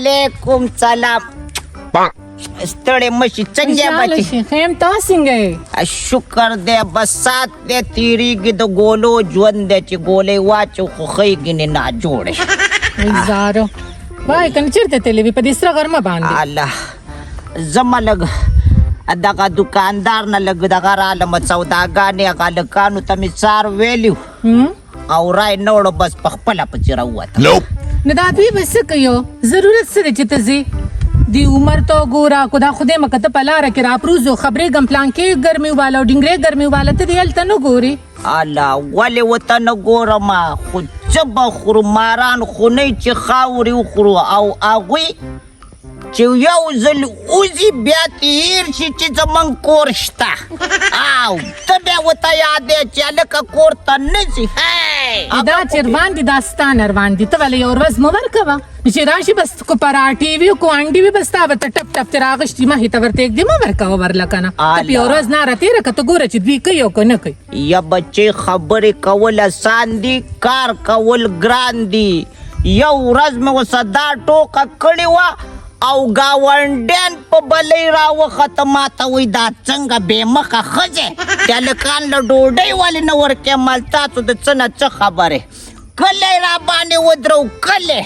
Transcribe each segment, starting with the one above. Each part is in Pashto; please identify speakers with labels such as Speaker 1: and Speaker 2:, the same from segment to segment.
Speaker 1: वालेकुम सलाम ستړې مشي څنګه بچي
Speaker 2: خیم تاسو څنګه
Speaker 1: شکر دې بس سات دې تیریږي د ګولو ژوند دې چې ګولې واچو خو خېږي نه جوړې
Speaker 2: زارو وای کنه چیرته تلې په دې سره غرمه باندې
Speaker 1: الله زما لګ دغه دکاندار نه لګ دغه عالم سوداګانې غلکانو ته می سار ویلو او راي نوړو بس په خپل په چیرې وته
Speaker 2: نه دا دوی بس کيو ضرورت سره چې تزي دی عمر تو ګورا خدا خوده مکته پلا را کرا پروزو خبره غم پلان کې ګرمي والا ډنګره ګرمي والا ته دیل ته نو ګوري
Speaker 1: الله ولې وته نو ګورما خو جب خرو ماران خو نه چې خاوري خرو او اغوي چې یو ځل اوزي بیا تیر شي چې زمون کور شته او ته بیا وته یادې چې لکه کور ته نشي
Speaker 2: دا چروان دي داستان روان دي ته ولې اور ورځ مو ورکوا چې راشي بس کو پراټي وی کو انډي وی بس تا ټپ ټپ تراغشتي ما هي ته ورته یک دی ما ورکوا ورلکنه ته اور ورځ نه راته رکته ګوره چې دوی کوي او کنه کوي
Speaker 1: یا بچي خبرې کول آسان دي کار کول ګران دي یو ورځ مې وسدا ټوکه کړی و او گاونډیان په بلې راوخته ماته وای دا څنګه بې مخه ښځې هلکان له ډوډۍ ولې نه ورکې مال تاسو د څه نه څه خبرې کلی را باندې ودرو کلی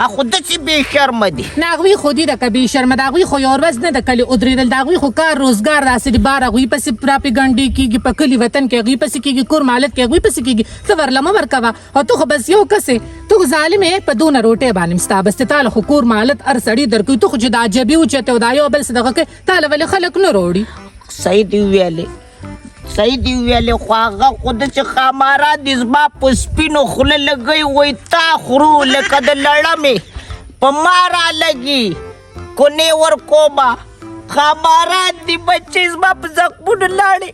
Speaker 1: خو داسې بې شرمه دي
Speaker 2: نه هغوی خو دي دکه بې شرمه د هغوی خو یو ورځ نه د کلي ودرېدل د هغوی خو کار روزګار داسې د بار هغوی پسې پراپېګنډې کېږي په کلي وطن کې هغوی پسې کېږي کور مالت کې هغوی پسې کېږي ته ورله مه ورکوه او ته خو بس یو کس یې ته خو ظالم یې په دونه روټۍ باندې ستا بس تاله خو کور مالت هر سړي درکوي ته خو چې دا جبې اوچتې او دا یو بل څه دغه کوي تاله ولې خلک نه روړي
Speaker 1: صحیح دی ویلې خو هغه خو داسې خامارا دي زما په سپینو خوله لګی وایي تا خورو لکه د لړمې په ما را لګي کونې ورکومه خاماران دي بچې زما په زخمونو لاړې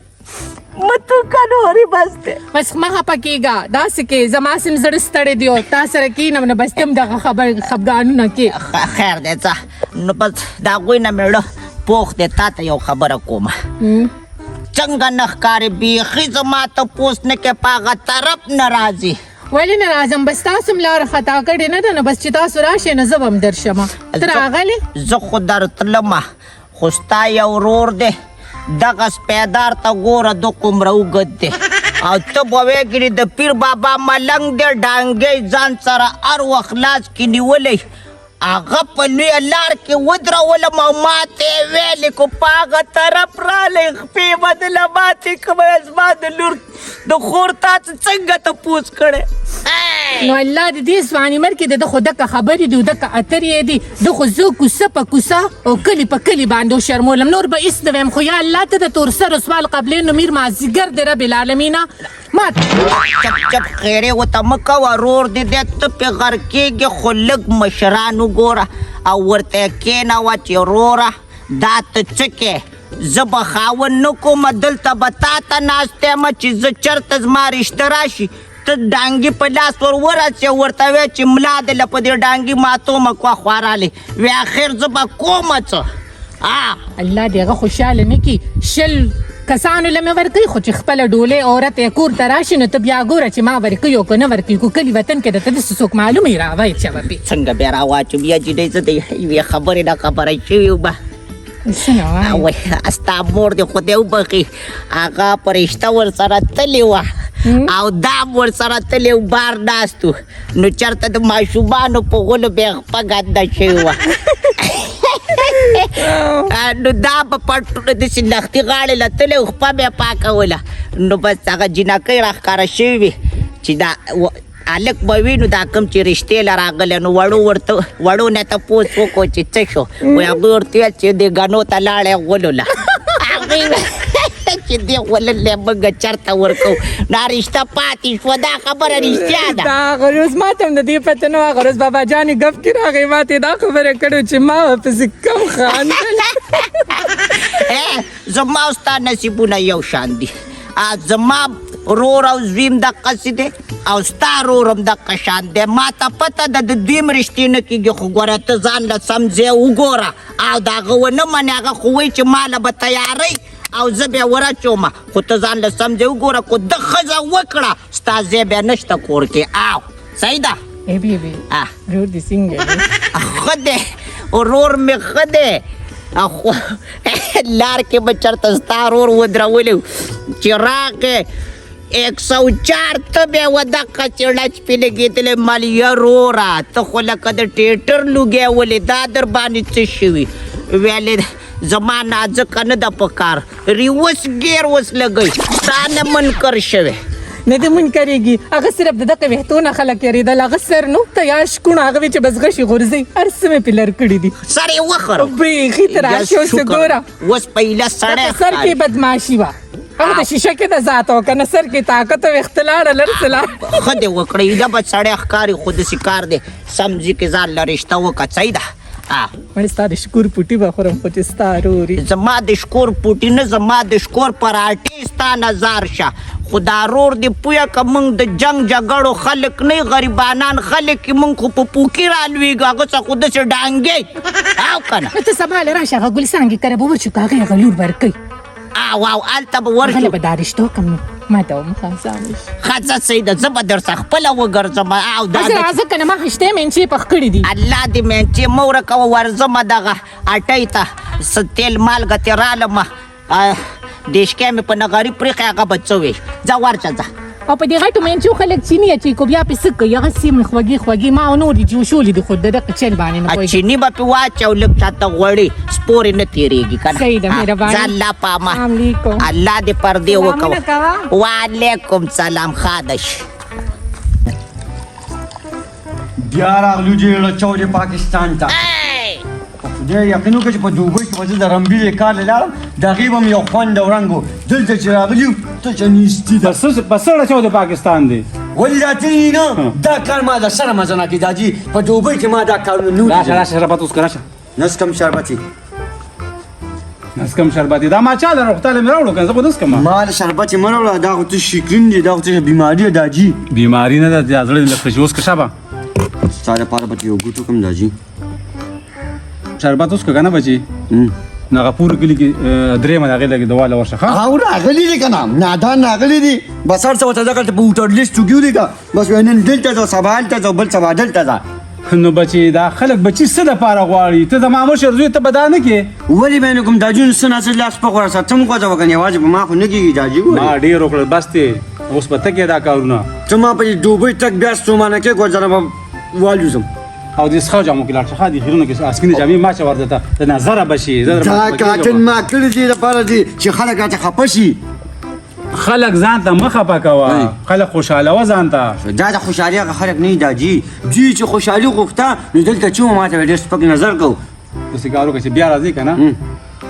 Speaker 1: متو کنوري بس دی
Speaker 2: بس مه خفه کېږه داسې کې زما سم زړه ستړی دی او تا سره کښېنم نو بس ته هم دغه خفګانونه کې
Speaker 1: خیر دی څه نو بس د هغوی نه مېړه پوخ دی تا ته یو خبره کومه څنګه نه ښکارې بیخي زما تپوس نه کې په هغه طرف نه راځي
Speaker 2: ولې نه راځم بس تاسو هم لاره خطا کړې نه ده نو بس چې تاسو راشئ نو زه به هم درشمه ته راغلې
Speaker 1: زه خو درتلمه خو ستا یو ورور دی دغه سپیدار ته ګوره د کومره اوږد دی او ته به ویګرې د پیر بابا ملنګ دی ډانګی ځان سره هر وخت لاس کې نیولی هغه په لویه لار کې ودرولم او ماته یې ویلې کو په هغه طرف رالی خپې بدله ماتې کومه زما د لور د خور تاسو څنګه تپوس کړی
Speaker 2: نو الله د دې ځواني مر کې د خو دکه خبرې دي دکه اترې دي د خو زه کوڅه په کوڅه او کلي په کلي باندې شرمولم نور به هېڅ نه ویم خو یا الله ته د تور سر سوال قبلې نو میر مازدیګر د رب العالمینه مات
Speaker 1: چپ خیرې ورته مه کوه رور دې دی ته پې غر کېږي خو لږ مشران وګوره او ورته یې کېنوه چې وروره دا ته څه کې زه به خاوند نه کومه دلته به تا ته ناست یم چې زه چېرته زما رشته راشي ته ډانګي په لاس ور ورسې ورته وایې چې ملا دې له په دې ډانګي ماتومه کوه خوارالې وی اخر زه به کومه څه
Speaker 2: الله دې هغه خوشحاله نه کړي شل کسانو له مې ورکوي خو چې خپله ډولۍ عورت یې کور ته راشي نو ته بیا ګوره چې ما ورکوي او که نه ورکوي کو کلي وطن کې درته داسې څوک معلوم یې راوایي چوپې
Speaker 1: څنګه بیا راواچو بیا جینۍ زه د یوې خبرې نه خبره شوې وبه ستا مور دې خدای وبخي هغه په رشته ورسره تلې وه او دا ورسره تلې و بار ناست و نو چېرته د ماشومانو په غولو بیا خپه ګنده شوې وه نو دا به پټونه داسې لختي غاړې له تلې و خپه بیا پاکوله نو بس هغه جینکۍ راښکاره شوې وې چې دا هلک به وي نو دا کوم چې رشتې له راغلی نو وړو نه تپوس وکړو چې څه شو وایي هغوی ورته ویل چې دې ګنو ته لاړې غولو له هغوی چې دې غوللې موږ چېرته ورکوو دا رشته پاتې شوه دا خبره رښتیا ده
Speaker 2: دا هغه روز ما ته هم د دې پته نه وه هغه روز بابا جانې ګپ کې راغی ما ته دا خبره کړې چې ما ورپسې کم خاندل
Speaker 1: زما او ستا نصیبونه یو شان دي زما رور او زویم دقسې دی او ستا رور هم دقه شان دی ما ته پته ده د دوی هم رشتې نه کېږي خو ګوره ته ځان له سم ځای وګوره او د هغه ونه منې هغه خو وایي چې ما له به تیارۍ او زه بیا ورچومه خو ته ځان له سم ځای وګوره خو ده ښځه وکړه ستا ځای بیا نشته کور کې او صحیح ده
Speaker 2: ای بیبي رور دې څنګه دی
Speaker 1: ښه دی ورور مې ښه دی لار کې به چېرته ستا رور ودرولو چې راغې 104 ته بیا ودقه چړچ پې لګېدلی مالیه روره ته خو لکه د ټیټر لوګی ولې دا در باندې څه شوي ویلې زما نازکه نه ده په کار ریوس ګیر وس لګئ ستا نه منکر شوی
Speaker 2: نه دې منکرېږي هغه صرف د دغه ویښتونه خلک یېرېدل هغه سر نو ته یا شکونه هغه وې چې بس غشي غورځي هر څه مې پې لر کړي دي
Speaker 1: سر یې وخره
Speaker 2: بیخي ته راشي اوس ګوره
Speaker 1: اوس پهله سړی
Speaker 2: سر کې بدماشي وه هغه د شیشه کې د ذات او که نه سر کې طاقت او اختلاړه لر څه لا
Speaker 1: ښه دې وکړئ دا به سړی ښکاري خو داسې کار دی سمځي کې ځان له رشته وکړه صحیح ده
Speaker 2: مړ ستا د شکور پوټي به خورم خو چې ستا روري
Speaker 1: زما د شکور پوټي نه زما د شکور پراټې ستا نظر شه خو دا رور دې پویه که موږ د جنګ جګړو خلک نه غریبانان خلک یې موږ خو په پوکي رالوېږو هغه څه خو داسې ډانګې او که نه
Speaker 2: ته سبا له راشه هغه ګلستان کې کره به ورشو که هغې هغه لور ورکوي
Speaker 1: واو هلته به
Speaker 2: هغه
Speaker 1: ورشو
Speaker 2: له به دا رشته وکړم نو ما ته ومخانسانه شي
Speaker 1: ښځه صحیح ده زه به درڅه خپله وګرځم او دا
Speaker 2: راځه که نه ما خشتې مینچې پخ کړي دي
Speaker 1: الله دې مینچې مه ورکوه ورځمه دغه اټۍ ته څه تیل مالګه ترې رالمه دیشکۍ مې په نغري پرېښی هغه به څه وي ځه ورشه ځه
Speaker 2: او په دې غټو مینچو خلک چیني اچوي کو بیا پې څه کوي هغه سیمې خوږې خوږې ما او نور دي جوشولي دي خو د دغه چل باندې نه پوهېږم
Speaker 1: چیني به پې واچو لږ چاته غوړي سپورې نه تېرېږي که نه
Speaker 2: صحیح ده مهرباني
Speaker 1: ځه الله پامه
Speaker 2: السلام علیکم
Speaker 1: الله دې پردې
Speaker 2: سلامونه
Speaker 1: وکوه
Speaker 2: کوه.
Speaker 1: وعلیکم سلام خادش
Speaker 3: بیا راغلو جې چورې پاکستان ته خدای یقین وکړه چې په دوبۍ کې به زه د رمبیلې کار له لاړم د هغې به م یو خوند او رنګ و دلته چې راغلي یو ته چې نیستي ده
Speaker 4: په څه ډول د پاکستان دی
Speaker 3: ولې راته نه دا کار ما د سره مزه نه کړي داجي په دوبۍ کې ما دا کارونه نه
Speaker 4: راشه راشه شربت اوس راشه
Speaker 3: نس کم شربتي
Speaker 4: نس کم شربت دا ما چا در وختاله مې راوړو کنه زه خو داس کما
Speaker 3: ما د شربت یې مه راوړه دا خو ته شیکرین دی دا خو ته بیماري ده داجي
Speaker 4: بیماری نه ده د زړه د لکه اوس که شابه
Speaker 3: ستا دپاره به یو ګوټ وکړم داجي
Speaker 4: شربت اوس که نه بچي نو هغه پوره کلي کې درېیمه د هغې لږې دواله ورشه ښه
Speaker 3: او راغلي دي که نه نادان راغلي دي بس هر څه ورته دغه په ووټر لیست وګیو دي که بس وایي نن دلته ځه سبا هلته ځه بل سبا دلته ځه
Speaker 4: نو بچي دا خلک بچي څه دپاره غواړي ته زما مشر زوی ته به دا نه کې
Speaker 3: ولې به یې نه کوم داجي نو څه ناڅه لاس په غوړه ساتم غوځوه که نه یوازې په ما خو نه کېږي داجي
Speaker 4: ما ډېر وکړل بس دی اوس به ته کې دا کارونه
Speaker 3: ته ما په دوبۍ تک بیا ستومانه کې ګوځره به والوزم
Speaker 4: او د څښو جامو کې لاړ شه ښه دي خیرونه کې سپینې جامې ما چه ورته د نظره به شي
Speaker 3: دا کاټن ما کړي دي دپاره دي چې خلک راته خفه شي
Speaker 4: خلک ځان ته مه خفه کوه خلک خوشحالوه ځان ته
Speaker 3: دا د خوشحالي هغه خلک نه دي داجي دوی چې خوشحالي غوښته نو دلته چې ما ته به ډېر سپک نظر کوو
Speaker 4: داسې کار وکړه چې بیا راځې که نه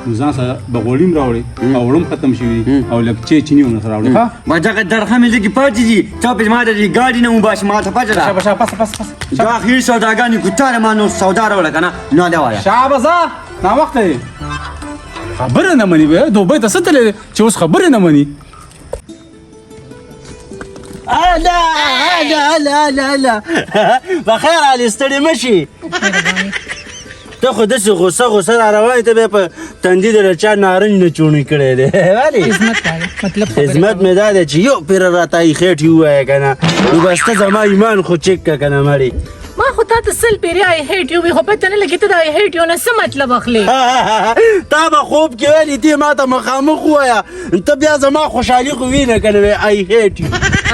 Speaker 4: نو ځان سره به غوړي هم راوړې او وړم ختم شوي او لږ چیني هم درسره راوړې ښه
Speaker 3: با دغه درخه مې لږې پاتې دي تا پې ما د دې ګاډي نه وباسي ما ته پته ده
Speaker 4: شابه شابه پس
Speaker 3: دا اخري سوداګانې کوتاره ما نو سودا راوړه که نه ناله وایه
Speaker 4: شابه ځه ناوخته یې خبره نه مني به دوبۍ ته څه تللی چې اوس خبرې نه مني
Speaker 5: لا بخیر علي ستړي مه شي ته خو داسې غوسه را روانې ته بیا په تندي د چا نارنج نه چوڼې کړی دی ولې
Speaker 2: عزت کوي مطلب
Speaker 5: عزت مې دا دی چې یو پیره راته یې خېټې ووایه که نه نو بس ته زما ایمان خو چک که که نه مړې
Speaker 2: ما خو تا ته سل پیری آی هیټ یو خو پته نه لګي ته د آی هیټ یو نه څه مطلب اخلي
Speaker 5: تا به خوب کې ویلې دې ما ته مخامخ ووایه ته بیا زما خوشحالي خو وینه که نه وی آی هیټ یو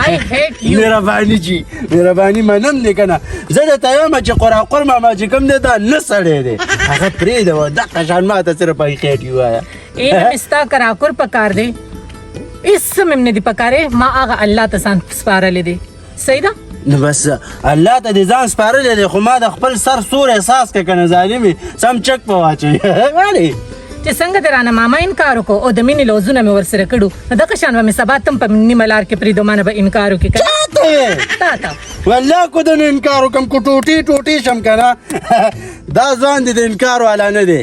Speaker 2: آی هیټ یو
Speaker 5: مهرباني جي مهرباني منم دی که نه زه درته وایم چې قراقر ماما چې کوم دی دا نه سړی دی هغه پرېږده و دقه شان ما ته صرف آی هیټ یو وایه
Speaker 2: این مستا کراکر پکار دی اس مم نه دی پکاره ما هغه الله ته ځان سپارلې دی صحیح ده
Speaker 5: نو بس الله ته دې ځان سپارلی دی خو ما د خپل سر سور احساس که که نه ظالمې سم چک په واچوي ولې
Speaker 2: چې څنګه درانه ماما انکار وکړو او د مینې لوزونه مې ورسره کړو نو دغه شان به مې سبا تم په نیمه لار کې پرېږدو ما نه به انکار وکړي که
Speaker 5: ته
Speaker 2: تا ته
Speaker 5: والله کو د انکار وکم کو ټوټې شم که نه دا ځوان دی د انکار والا نه دی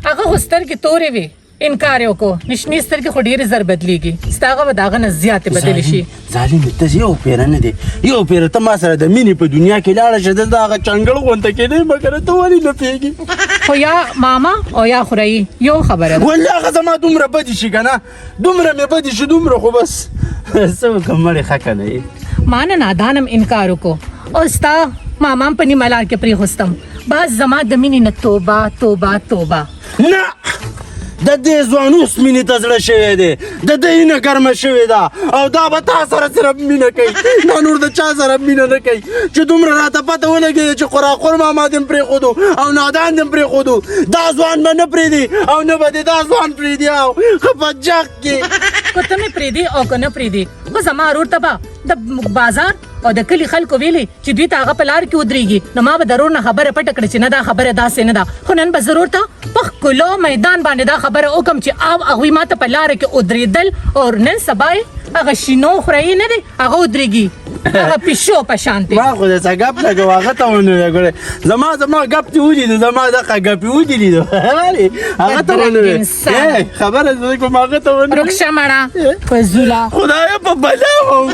Speaker 2: هغه خو سترګې تورې وي انکار یې وکړو نشنې سترګې خو ډېرې زر بدلېږي ستا هغه به د هغه نه زیاتې بدلې شي
Speaker 5: ظالم ته یو پیره نه دی یو پیره ته ما سره د مینې په دنیا کې لاړه شه دلته هغه چنګړ غونته کېدی مګر ته ولې نه پوهېږي
Speaker 2: خو یا ماما او یا خورایي یو خبره ده
Speaker 5: والله هغه زما دومره بدې شي که نه دومره مې بدې شي دومره خو بس څه وکړم مړې ښه که نه
Speaker 2: ما نه نادانم انکار وکړو او ستا ماما په نیمه لار کې پرېښوستم بس زما د مینې نه توبه توبه توبه.
Speaker 5: نه د دې ځوان اوس مینې ته زړه شوی دی د ده اینه ګرمه شوې ده او دا به تا سره صرف مینه کوي دا نور د چا سره مینه نه کوي چې دومره راته پته ولګېده چې خوراخور ماما دې م پرېښودو او نادان دې م پرېښودو دا ځوان به نه پرېږدي او نه به دې دا ځوان پرېږدي او ښه په جګ کې
Speaker 2: که ته مې پرېږدې او که نه پرېږدې خو زما ورور ته به د بازار او د کلي خلکو ویلې چې دوی ته هغه په لار کې ودرېږي نو ما به د ورور نه خبره پټه کړې چې نه دا خبره داسې نه ده خو نن به ضرور ته په ښکلو میدان باندې دا خبره وکړم چې هغوی ما ته په لاره کې ودرېدل او نن سبا یې هغه شینو خورایي نه دی هغه ودرېږي هغه پیشو په شان دی.
Speaker 5: ما خو د څه ګپ لګو هغه ته ونه ویې زما ګپ دې ولیدو زما دغه ګپ یې ولیدو هغه ته ونه ویې خبره زه کوم هغه ته ونه
Speaker 2: رخصه مړه فضوله
Speaker 5: خدایه په بلا وم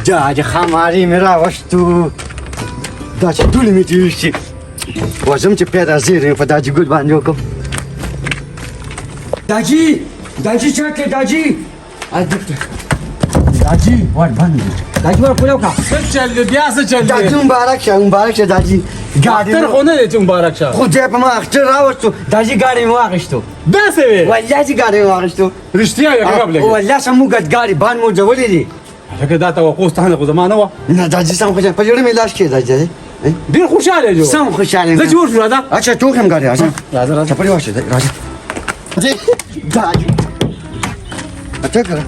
Speaker 3: Дядя Хамари Мировашту. Дача дули ми тюши. Возьмите 5 разы по даджи гуд баньоко. Даджи! Даджи чаке, даджи! Даджи, вот баньо. Даджи вот пулёка.
Speaker 4: څه چل دی بیا څه چل
Speaker 3: Даджи
Speaker 4: دی
Speaker 3: مبارک شه даджи.
Speaker 4: ډاکټر خو نه دی چې مبارک شه
Speaker 3: خو دې په ما اختر راوستو даджи ګاډي مو واغشتو.
Speaker 4: داسې وې
Speaker 3: والله چې ګاډي مو واغشتو.
Speaker 4: رښتیا یې غږ لګي
Speaker 3: والله سمو ګاډي بان مو جوړې دي.
Speaker 4: لکه دا توقع ستانه خو زمانه و
Speaker 3: نه даджи سم خوشاله په جوړې ملاش کې даджи.
Speaker 4: ډیر خوشاله جو
Speaker 3: سم خوشاله.
Speaker 4: زه جوړ شو دا
Speaker 3: اچھا تو کوم ګاډي راځه.
Speaker 4: راځه راځه
Speaker 3: چپړې واشه راځه. даджи. اته کړه.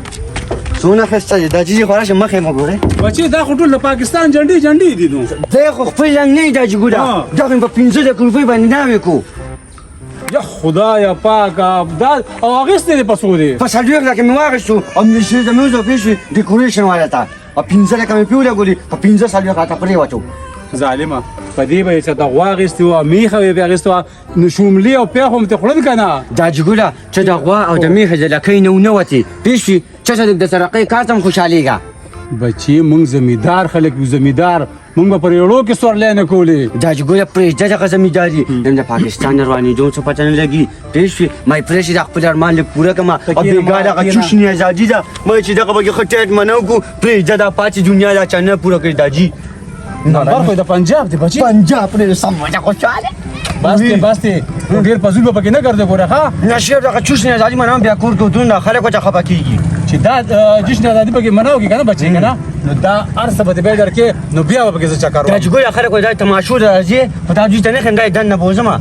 Speaker 3: سونه خسته даджи خورشه مخه مو ګوره.
Speaker 4: بچي دا خو ټول د پاکستان جنډي دي نو
Speaker 3: زه خو خپل رنګ نه даджи ګوره. دا په 15 روپۍ باندې نه وکړو.
Speaker 4: یا خدایا پاکه دا او اغست دی پسو دی
Speaker 3: په سړیو کې مې واغښتو او مې شي د موزو پیښې ډیکوریشن والا تا او 15 کمې پیوله ګولې په 15 سړیو کا تا پرې واچو.
Speaker 4: ظالمه په دې به چې دا واغست او میخه به اغست نو شوملی او په هم ته خلل کنه
Speaker 3: даджи ګوره چې دا غوا او د میخه ځلکې نه وتی پیښې چې د سرقې کارتم خوشاليګا.
Speaker 4: بچي مونږ زمیدار خلک یو زمیدار مونږ په پرېړو کې سورلې نه کولې
Speaker 3: даджи ګوره پرې دغه زمیداری نن د پاکستان رواني دوه څه پته نه لګي پیښې مې پرې د خپل ارمان له پوره کما او بیګاله کا چوشنی ازادي ده مې چې دغه به خټټ منو کو پرې دا پاتې دنیا دا چنه پوره کړی даджи.
Speaker 4: نمبر خو د پنجاب دی بچي
Speaker 3: پنجاب پرې سم وجه خوشاله.
Speaker 4: بس ته ډیر پزول په کې نه ګرځي ګوره ها
Speaker 3: نشیر دغه چوشنی ازادي منم بیا کور کوتون خلکو ته خپه کیږي
Speaker 4: چې دا جشن ازادي په کې مناو کې کنه بچي کنه نو دا ارسه به به در کې نو بیا به کې څه چکر
Speaker 3: даджи ګوره خلکو دا تماشو راځي په даджи ته نه خندای دنه بوزما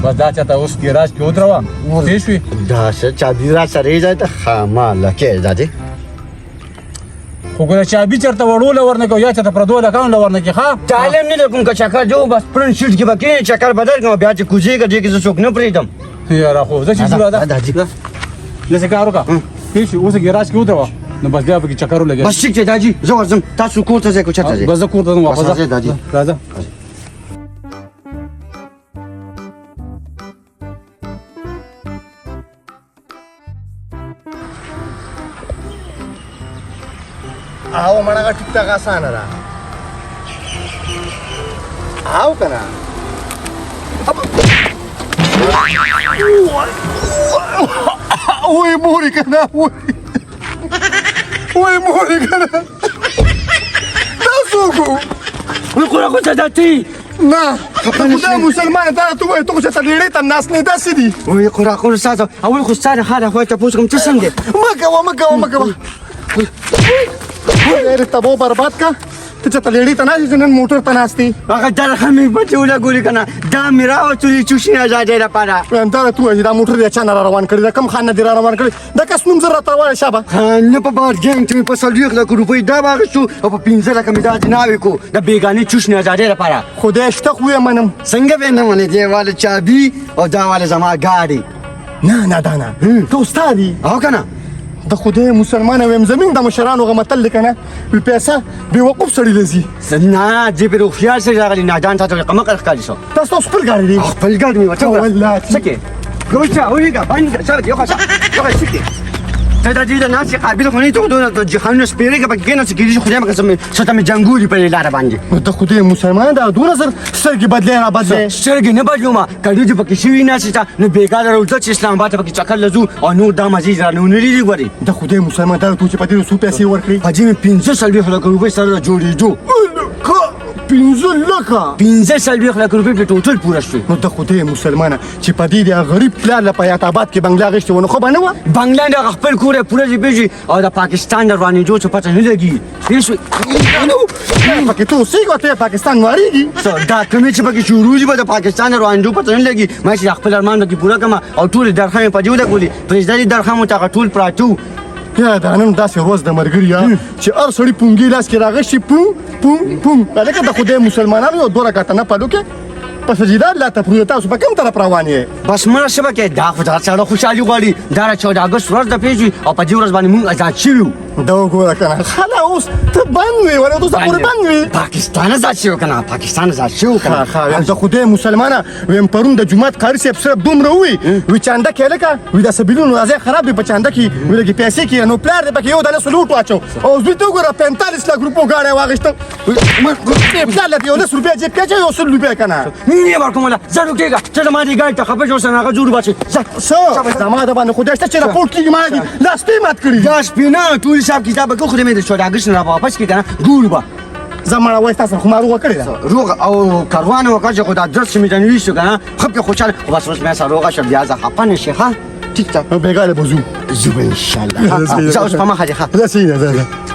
Speaker 4: بس دا چاته اوس کې راج کې ودروا تیز وي
Speaker 3: دا څه چا دی را سره یې ته خامه لکه ځدی
Speaker 4: خو ګوره چابي چرته وړول ورنه کو یا چاته پردول کاون لورنه کې ښا
Speaker 3: تعلیم نه کوم کا چکر جو بس پرن شیټ کې بکې چکر بدل کوم بیا چې کوزیګه دې کې څوک نه پریدم
Speaker 4: یاره خو زه چې جوړه ده
Speaker 3: даджи
Speaker 4: لسه کارو کا پیش اوس کې راج کې ودروا نو بس بیا به کې چکر ولګي
Speaker 3: بس چې даджи زه ورځم تاسو کور ته ځئ کو چرته ځئ
Speaker 4: بس زه کور ته واپس
Speaker 3: راځه даджи
Speaker 4: راځه
Speaker 6: आओ मनागा टिकता का सानरा आओ कना ओए मोरी कना ओए मोरी कना ناسوکو
Speaker 3: وکړه کو څه دتی
Speaker 6: نه خدای مسلمان ته ته وای ته چې تلېړې ته ناس نه داسې دي
Speaker 3: وې قرا کو ساته اول خو ستاره خاله خو ته پوس کوم څه څنګه
Speaker 6: مګه ډېر تبو برباد کا ته چې تلېړې ته نه نن موټر ته ناستې
Speaker 3: هغه در همې بچوله ګوري کنه دا میرا او چوری چوشي آزاد لپاره
Speaker 6: انده ته وای دا موټر د چا نه روان کړی دا کم خان نه دی روان کړی دا کس نوم زره ته وای شابه
Speaker 3: نه په بار ګیم ته په 100 لک روپۍ دا واغښتو او په 15 لک مې دا جناوي کو د بیگانی چوشنی آزاد لپاره
Speaker 6: خدای شته خو یې منم
Speaker 3: څنګه به نه ونی دیواله چابي او دا واله زما گاډي
Speaker 6: نه دانا ته استادي
Speaker 3: او کنه
Speaker 6: د خدای مسلمان ویم زمين د مشرانو غمتل کنه په پیسې به وقوف سړی لذي
Speaker 3: نه دې په خیال سره راغلی نه جان تاسو کومه کار کوي شو
Speaker 6: تاسو خپل ګاډي دی
Speaker 3: خپل ګاډي وته
Speaker 6: والله
Speaker 3: سکه ګوچا اوريګا باندې څه دی یو ښه څه سکه ته د دې د ناستې قابل خو نه یې ته خو دونه د جهانونه سپېرې که پکې کېناستې کېدای شي خدای مه قسم څه ته مې جنګوري په دې لاره باندې
Speaker 6: نو ته خدای مسلمان دا دونه زر سترګې بدلې را بدلې
Speaker 3: سترګې نه بدلومه کډو چې پکې شوي ناستې ته نو بېګا در ورځه چې اسلام آباد ته پکې چکر له ځو او نور دا مزې رانه ونه لیدي ګورې
Speaker 6: د خدای مسلمان دا تو چې په دې څو پیسې ورکړي
Speaker 3: حاجي مې 540 لکه روپۍ سره جوړېدو
Speaker 6: 15
Speaker 3: لکه روپۍ په ټوټل پوره شو
Speaker 6: نو د خدای مسلمانه چې په دې د غریب پلار له پیات آباد کې بنگلا غشته ونه خو به نه وه
Speaker 3: بنگلان د خپل کور یې پوره دې پېژي او د پاکستان د روانېدو څه پته نه لګي پوه شوې
Speaker 6: پکې ته اوسېږي او ته پاکستان واریږي
Speaker 3: دا کمې چې پکې شروع دي به د پاکستان د روانېدو پته نه لګي ما چې د خپل ارمان پکې پوره کړم او ټولې درخه مې په دې ولګولې پرېږده دې درخه مو ته هغه ټول پراته وو
Speaker 6: یا دا نن داسې ورځ د مرګري چې هر سړي پونګي لاس کې راغشي پون پون پون هلکه د خدای مسلمانانو یو 2 رکعته نفل وکړې په سجده لا تفریض تاسو په کوم طرف روان یې
Speaker 3: بس مړه څه به کوې دا خو دا سړی خوشحالي غواړي دا د 14 اګست ورځ ده پېژني او په دې ورځ باندې مونږ ازاد شوي وو
Speaker 6: دا وګوره کنه خلا اوس ته بند وې ولې اوس پورې بند وې
Speaker 3: پاکستان ازاد شوی که نه پاکستان ازاد شوی که نه
Speaker 6: د خدای مسلمانه ویم پرون د جومات قاري صاحب سره دومره ووي وی چانده کې هلکه وی دا سبیلونو ځای خراب دی په چانده کې وی لږې پیسې کې نو پلار دی پکې یو دانه سلوټ واچو او دوی ته وګوره 45 لک روپو ګاډی واخېسته پلار له یو 10 روپۍ جیب کې اچوي او 100 روپۍ که نه
Speaker 3: نه ورکوم ولا زه روکېږه ته د ما دې ګاډي ته خفه شو اوسه هغه جوړ بچې
Speaker 6: څه زما د باندې خدای شته چې راپورټ کېږي ما دي لاس پې مات کړي
Speaker 3: دا سپینه ټول حساب کتاب به خو دې مې د 14 اګست نه را واپس کړي که نه ګورو به
Speaker 6: زه مړه وایي تاسو خو ناروغه کړې ده
Speaker 3: روغ او کاروان وکړه چې خو دا درد چې مې جنوي شو که نه خپ کې خوشحاله خو بس اوس مې سره روغه شم بیا زه خفه نه شي ښه ټیک ټاک
Speaker 6: بېګاله به ځو
Speaker 3: زه به انشاءالله زه اوس په مخه دې ښه
Speaker 6: دا صحیح ده